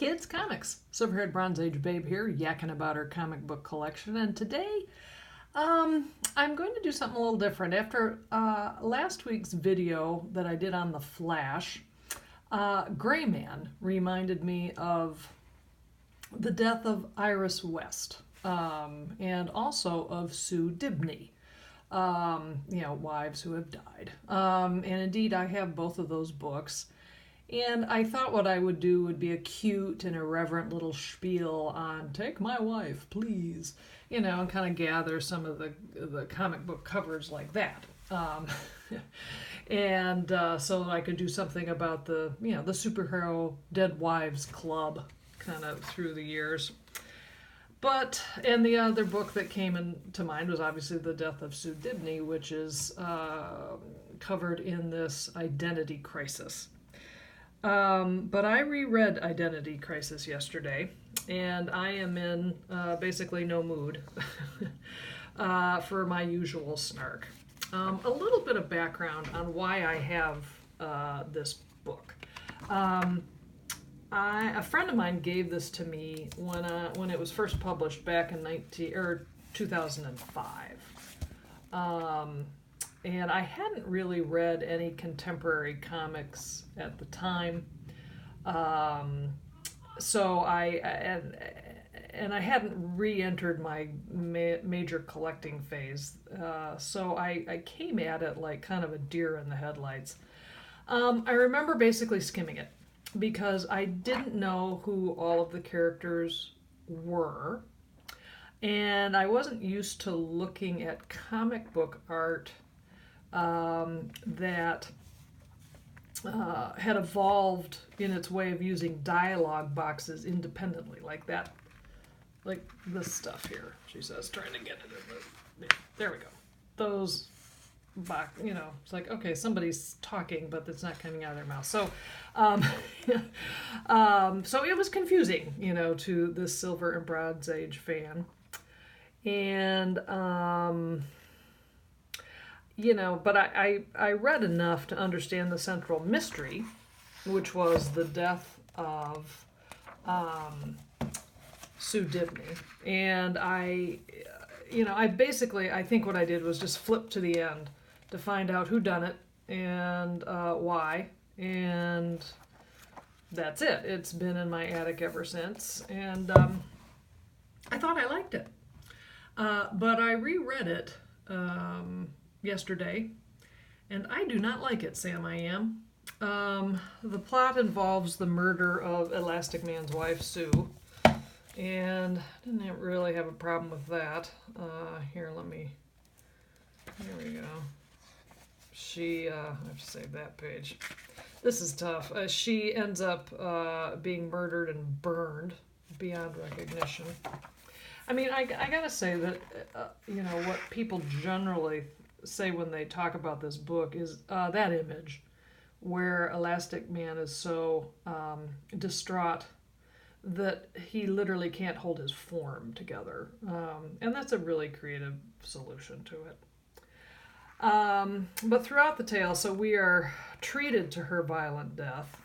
kids, comics. Silverhaired Bronze Age Babe here, yakking about her comic book collection. And today, I'm going to do something a little different. After last week's video that I did on The Flash, Gray Man reminded me of the death of Iris West, and also of Sue Dibney. Wives who have died. And indeed, I have both of those books. And I thought what I would do would be a cute and irreverent little spiel on "Take my wife, please," and kind of gather some of the comic book covers like that. And so I could do something about the superhero dead wives club kind of through the years. And the other book that came into mind was obviously the death of Sue Dibney, which is covered in this Identity Crisis. But I reread Identity Crisis yesterday, and I am in basically no mood for my usual snark. A little bit of background on why I have this book. A friend of mine gave this to me when it was first published back in 2005. And I hadn't really read any contemporary comics at the time. So I hadn't re-entered my major collecting phase. So I came at it like kind of a deer in the headlights. I remember basically skimming it because I didn't know who all of the characters were. And I wasn't used to looking at comic book art that had evolved in its way of using dialogue boxes independently, like that, like this stuff here. She says, trying to get it in there we go. Those box, it's like, okay, somebody's talking, but it's not coming out of their mouth. So, so it was confusing, to this Silver and Bronze Age fan, and but I read enough to understand the central mystery, which was the death of Sue Dibney. And I think what I did was just flip to the end to find out who done it and why. And that's it. It's been in my attic ever since. And I thought I liked it. But I reread it yesterday, and I do not like it, Sam. I am. The plot involves the murder of Elasticman's wife, Sue, and I didn't really have a problem with that. Here we go. I have to save that page. This is tough. She ends up being murdered and burned beyond recognition. I mean, I gotta say that, what people generally say when they talk about this book is that image where Elasticman is so distraught that he literally can't hold his form together. And that's a really creative solution to it. But throughout the tale, so we are treated to her violent death,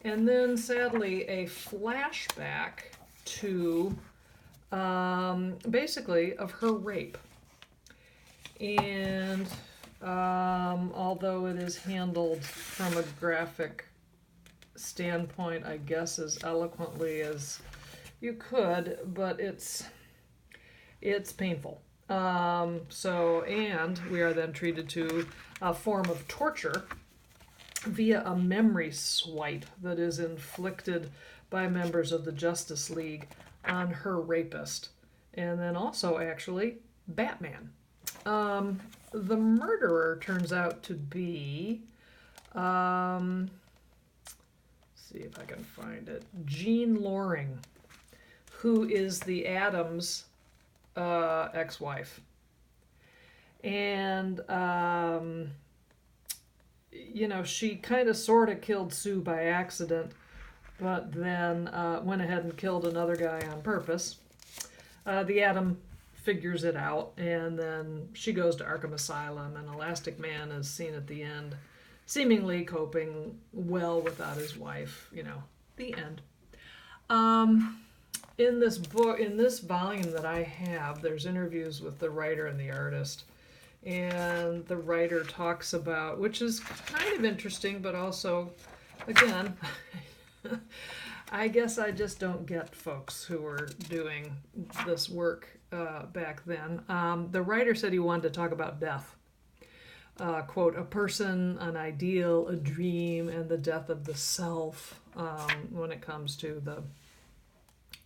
and then sadly a flashback to basically of her rape. And although it is handled from a graphic standpoint, I guess as eloquently as you could, but it's painful. And we are then treated to a form of torture via a memory swipe that is inflicted by members of the Justice League on her rapist, and then also actually Batman. The murderer turns out to be, let's see if I can find it, Jean Loring, who is the Atom's ex-wife. And, she kind of sort of killed Sue by accident, but then went ahead and killed another guy on purpose. The Atom figures it out, and then she goes to Arkham Asylum, and Elasticman is seen at the end seemingly coping well without his wife. The end. Um, in this book, in this volume that I have, there's interviews with the writer and the artist. And the writer talks about, which is kind of interesting, but also, again, I guess I just don't get folks who were doing this work back then. The writer said he wanted to talk about death. Quote, a person, an ideal, a dream, and the death of the self when it comes to the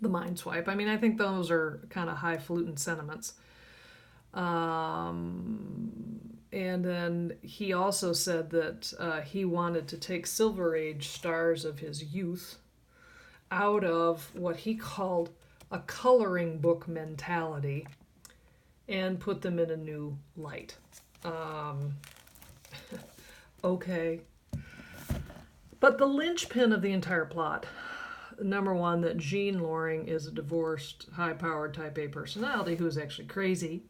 mind swipe. I mean, I think those are kind of highfalutin sentiments. And then he also said that he wanted to take Silver Age stars of his youth out of what he called a coloring book mentality and put them in a new light. Okay. But the linchpin of the entire plot, number one, that Jean Loring is a divorced, high-powered type A personality who is actually crazy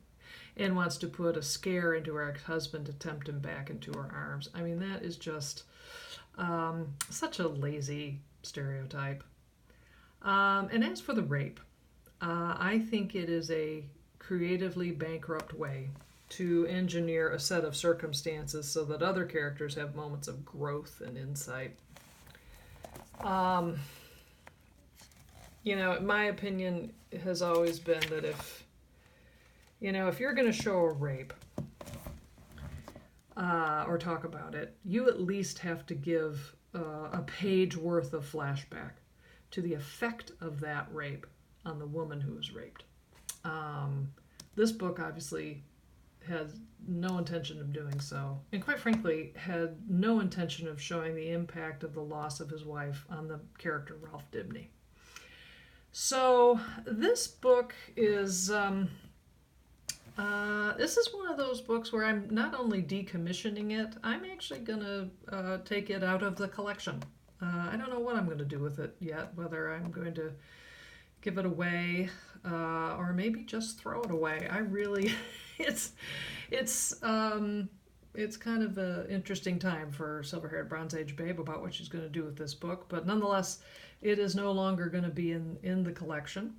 and wants to put a scare into her ex-husband to tempt him back into her arms. I mean, that is just such a lazy stereotype. And as for the rape, I think it is a creatively bankrupt way to engineer a set of circumstances so that other characters have moments of growth and insight. My opinion has always been that if you're going to show a rape or talk about it, you at least have to give a page worth of flashback to the effect of that rape on the woman who was raped. This book obviously had no intention of doing so, and quite frankly, had no intention of showing the impact of the loss of his wife on the character Ralph Dibney. So this book is this is one of those books where I'm not only decommissioning it, I'm actually going to take it out of the collection. I don't know what I'm going to do with it yet, whether I'm going to give it away or maybe just throw it away. I really, it's kind of an interesting time for Silver-Haired Bronze Age Babe about what she's going to do with this book, but nonetheless, it is no longer going to be in the collection,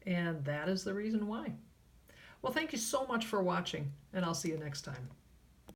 and that is the reason why. Well, thank you so much for watching, and I'll see you next time.